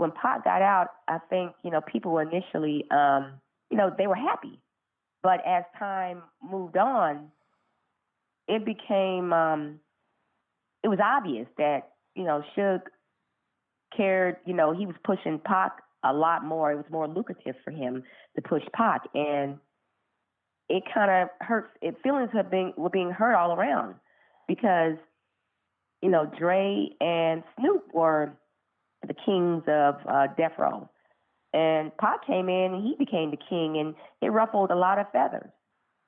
when Pac got out, I think, people initially, they were happy. But as time moved on, it became, it was obvious that, Suge cared, he was pushing Pac a lot more. It was more lucrative for him to push Pac. And it kind of hurts. Feelings were being hurt all around because, Dre and Snoop were the kings of death row. And Pac came in and he became the king, and it ruffled a lot of feathers.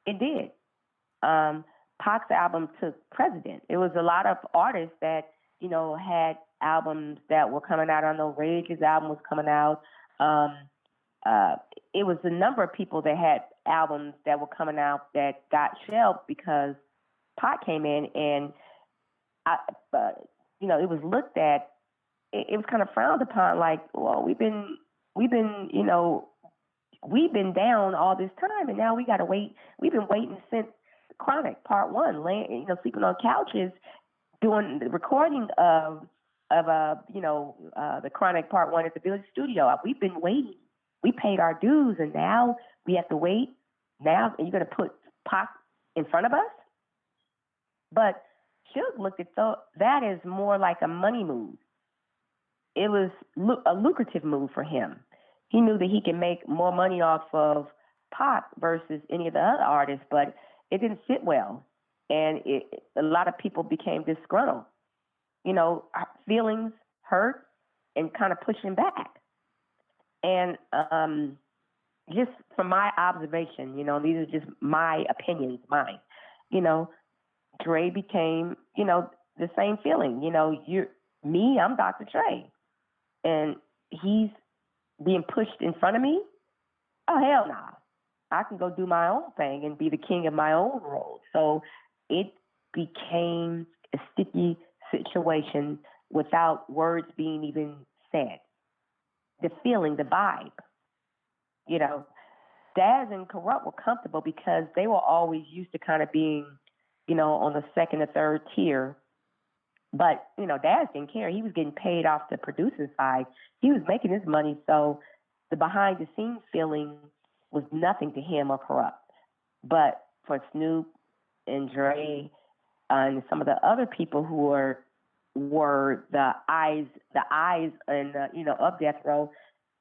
It did. Pac's album took precedent. It was a lot of artists that, had albums that were coming out. I know Rage's album was coming out. It was a number of people that had albums that were coming out that got shelved because Pac came in, and it was looked at. It was kind of frowned upon, like, well, we've been down all this time, and now we got to wait. We've been waiting since Chronic Part 1, sleeping on couches, doing the recording of the Chronic Part 1 at the Village Studio. We've been waiting. We paid our dues, and now we have to wait. Now you're going to put Pac in front of us? But Suge looked at that as more like a money move. It was a lucrative move for him. He knew that he could make more money off of Pac versus any of the other artists, but it didn't sit well. And a lot of people became disgruntled. Feelings hurt and kind of pushing back. And just from my observation, these are just my opinions, mine. Dre became, the same feeling. I'm Dr. Dre. And he's being pushed in front of me? Oh, hell no. I can go do my own thing and be the king of my own role. So it became a sticky situation without words being even said. The feeling, the vibe. Daz and Corrupt were comfortable because they were always used to kind of being, on the second or third tier. But, Daz didn't care. He was getting paid off the producing side. He was making his money, so the behind-the-scenes feeling was nothing to him or Corrupt. But for Snoop and Dre and some of the other people who were the eyes and of Death Row,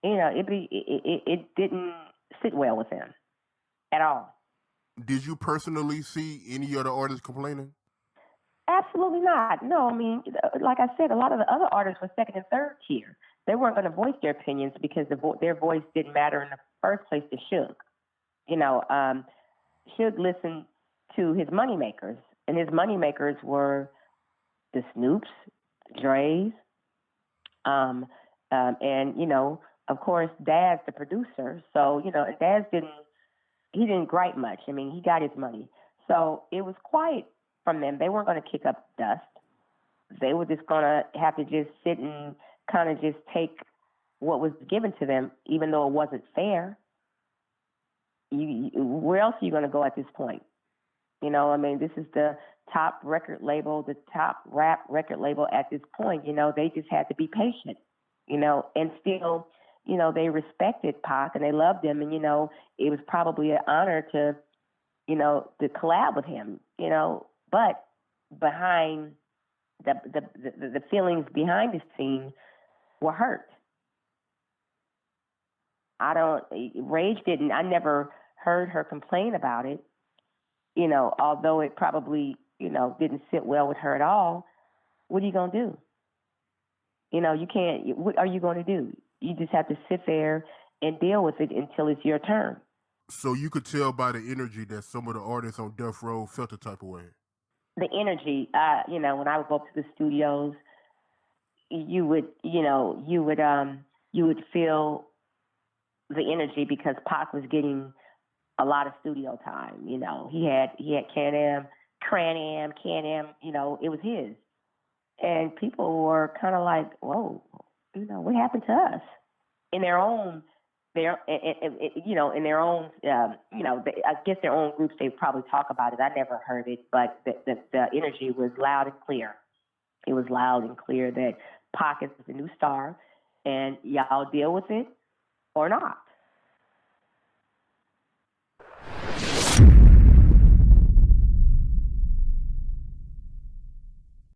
it didn't sit well with them at all. Did you personally see any other artists complaining? Absolutely not. No, I mean, like I said, a lot of the other artists were second and third tier. They weren't going to voice their opinions because their voice didn't matter in the first place to Suge. Suge listened to his moneymakers, and his moneymakers were the Snoops, Dre's, and, of course, Daz, the producer. So, and Daz didn't gripe much. I mean, he got his money. So it was quiet from them. They weren't going to kick up dust. They were just going to have to just sit and kind of just take what was given to them, even though it wasn't fair. Where else are you going to go at this point? This is the top record label, the top rap record label at this point. They just had to be patient, and still, they respected Pac and they loved him. And, it was probably an honor to collab with him, but behind the feelings behind the scene were hurt. Rage didn't, I never heard her complain about it, although it probably, didn't sit well with her at all. What are you going to do? You can't, what are you going to do? You just have to sit there and deal with it until it's your turn. So you could tell by the energy that some of the artists on Death Row felt the type of way. The energy, when I would go up to the studios, you would feel the energy because Pac was getting a lot of studio time. He had Can-Am, it was his. And people were kind of like, whoa, what happened to us? In their own, I guess their own groups, they probably talk about it. I never heard it, but the energy was loud and clear. It was loud and clear that Pac is the new star. and y'all deal with it or not.